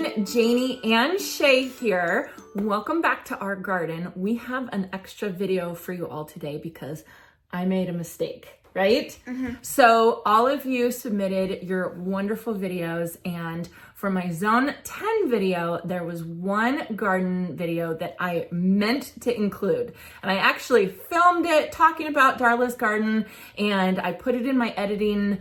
everyone, Janie and Shay here. Welcome back to our garden. We have an extra video for you all today because I made a mistake, right? So all of you submitted your wonderful videos, and for my Zone 10 video, there was one garden video that I meant to include. And I actually filmed it talking about Darla's garden, and I put it in my editing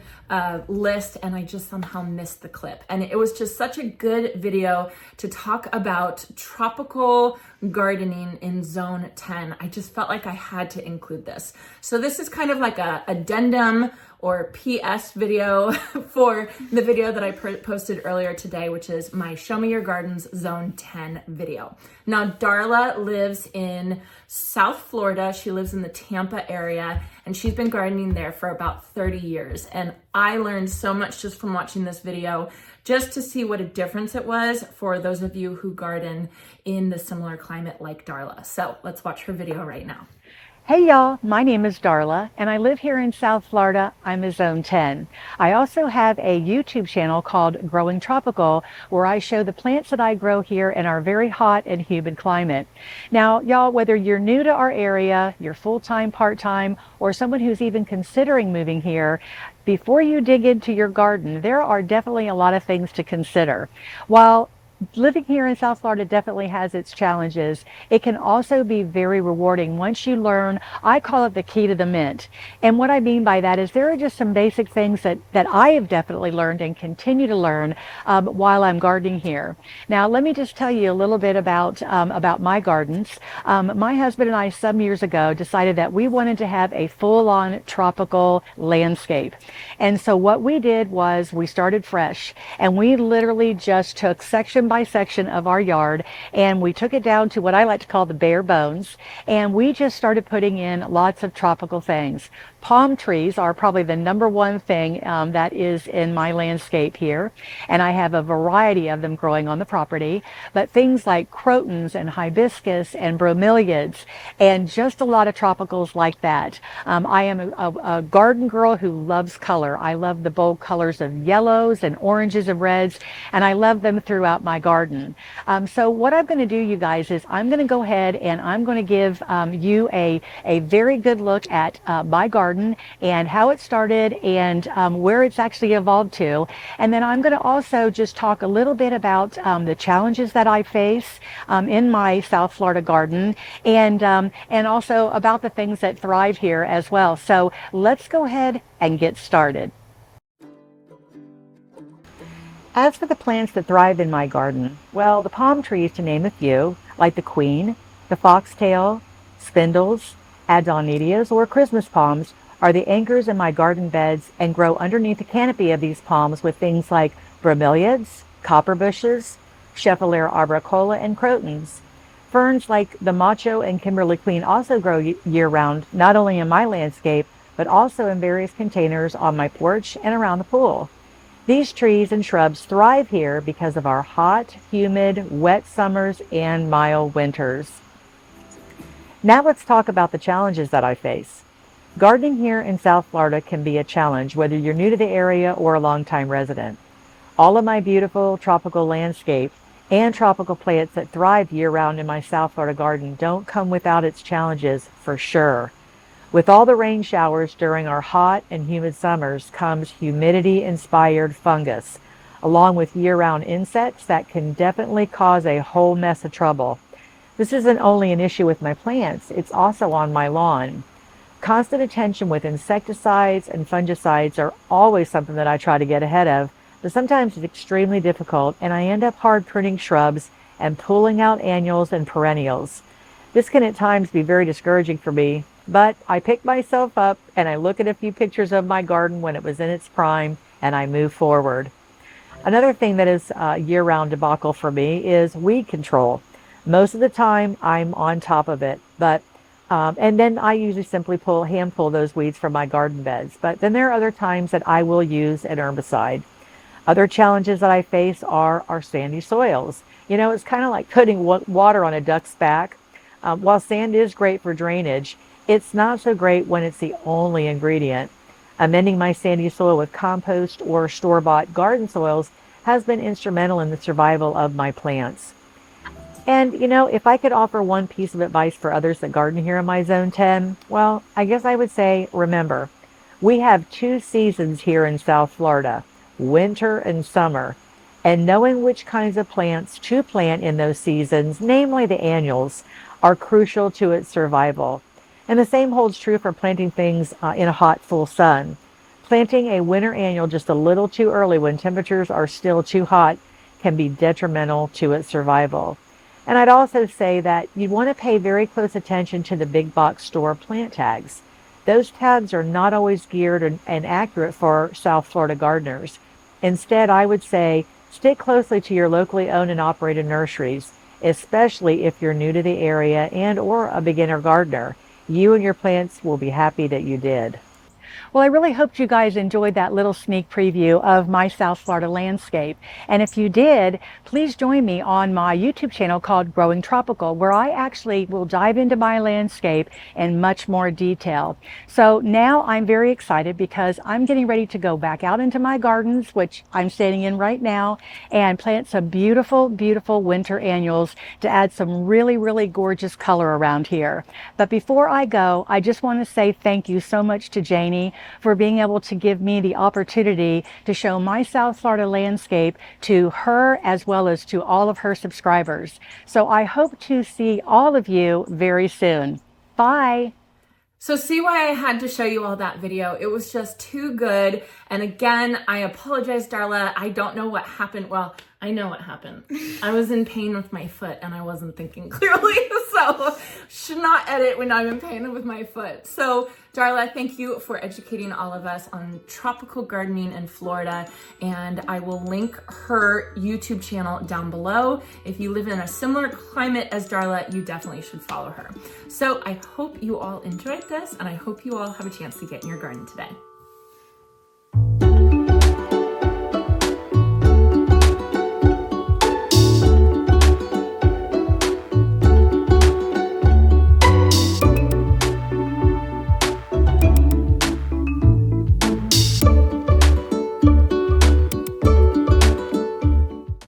list, and I just somehow missed the clip. And it was just such a good video to talk about tropical gardening in Zone 10. I just felt like I had to include this. So this is kind of like a addendum or PS video for the video that I posted earlier today, which is my Show Me Your Gardens Zone 10 video. Now, Darla lives in South Florida. She lives in the Tampa area, and she's been gardening there for about 30 years. And I learned so much just from watching this video, just to see what a difference it was for those of you who garden in the similar climate like Darla. So let's watch her video right now. Hey y'all, my name is Darla and I live here in South Florida. I'm a Zone 10. I also have a YouTube channel called Growing Tropical where I show the plants that I grow here in our very hot and humid climate. Now y'all, whether you're new to our area, you're full-time, part-time, or someone who's even considering moving here, before you dig into your garden, there are definitely a lot of things to consider. While living here in South Florida definitely has its challenges, it can also be very rewarding once you learn, I call it the key to the mint. And what I mean by that is there are just some basic things that I have definitely learned and continue to learn while I'm gardening here. Now, let me just tell you a little bit about my gardens. My husband and I, some years ago, decided that we wanted to have a full-on tropical landscape. And so what we did was we started fresh, and we literally just took section by section of our yard, and we took it down to what I like to call the bare bones, and we just started putting in lots of tropical things. Palm trees are probably the number one thing that is in my landscape here, and I have a variety of them growing on the property, but things like crotons and hibiscus and bromeliads and just a lot of tropicals like that. I am a garden girl who loves color. I love the bold colors of yellows and oranges and reds, and I love them throughout my garden. So what I'm going to do, you guys, is I'm going to go ahead and I'm going to give you a very good look at my garden and how it started and where it's actually evolved to. And then I'm going to also just talk a little bit about the challenges that I face in my South Florida garden, and also about the things that thrive here as well. So let's go ahead and get started. As for the plants that thrive in my garden, well, the palm trees, to name a few, like the queen, the foxtail, spindles, adonedias, or Christmas palms, are the anchors in my garden beds and grow underneath the canopy of these palms with things like bromeliads, copper bushes, Scheffler arboricola, and crotons. Ferns like the macho and Kimberly queen also grow year-round, not only in my landscape, but also in various containers on my porch and around the pool. These trees and shrubs thrive here because of our hot, humid, wet summers and mild winters. Now let's talk about the challenges that I face. Gardening here in South Florida can be a challenge, whether you're new to the area or a longtime resident. All of my beautiful tropical landscape and tropical plants that thrive year-round in my South Florida garden don't come without its challenges, for sure. With all the rain showers during our hot and humid summers comes humidity-inspired fungus, along with year-round insects that can definitely cause a whole mess of trouble. This isn't only an issue with my plants, it's also on my lawn. Constant attention with insecticides and fungicides are always something that I try to get ahead of, but sometimes it's extremely difficult, and I end up hard pruning shrubs and pulling out annuals and perennials. This can at times be very discouraging for me, but I pick myself up and I look at a few pictures of my garden when it was in its prime and I move forward. Another thing that is a year-round debacle for me is weed control. Most of the time I'm on top of it, but and then I usually simply hand pull those weeds from my garden beds. But then there are other times that I will use an herbicide. Other challenges that I face are our sandy soils. You know, it's kind of like putting water on a duck's back. While sand is great for drainage, it's not so great when it's the only ingredient. Amending my sandy soil with compost or store-bought garden soils has been instrumental in the survival of my plants. And, if I could offer one piece of advice for others that garden here in my Zone 10, well, I guess I would say, remember, we have 2 seasons here in South Florida, winter and summer. And knowing which kinds of plants to plant in those seasons, namely the annuals, are crucial to its survival. And the same holds true for planting things in a hot, full sun. Planting a winter annual just a little too early when temperatures are still too hot can be detrimental to its survival. And I'd also say that you want to pay very close attention to the big box store plant tags. Those tags are not always geared and accurate for South Florida gardeners. Instead, I would say stick closely to your locally owned and operated nurseries, especially if you're new to the area and or a beginner gardener. You and your plants will be happy that you did. Well, I really hope you guys enjoyed that little sneak preview of my South Florida landscape. And if you did, please join me on my YouTube channel called Growing Tropical, where I actually will dive into my landscape in much more detail. So now I'm very excited because I'm getting ready to go back out into my gardens, which I'm standing in right now, and plant some beautiful, beautiful winter annuals to add some really, really gorgeous color around here. But before I go, I just want to say thank you so much to Janie for being able to give me the opportunity to show my South Florida landscape to her as well as to all of her subscribers. So I hope to see all of you very soon. Bye. So see why I had to show you all that video? It was just too good. And again, I apologize, Darla. I don't know what happened. Well, I know what happened. I was in pain with my foot and I wasn't thinking clearly. So should not edit when I'm in pain with my foot. So Darla, thank you for educating all of us on tropical gardening in Florida. And I will link her YouTube channel down below. If you live in a similar climate as Darla, you definitely should follow her. So I hope you all enjoyed this and I hope you all have a chance to get in your garden today.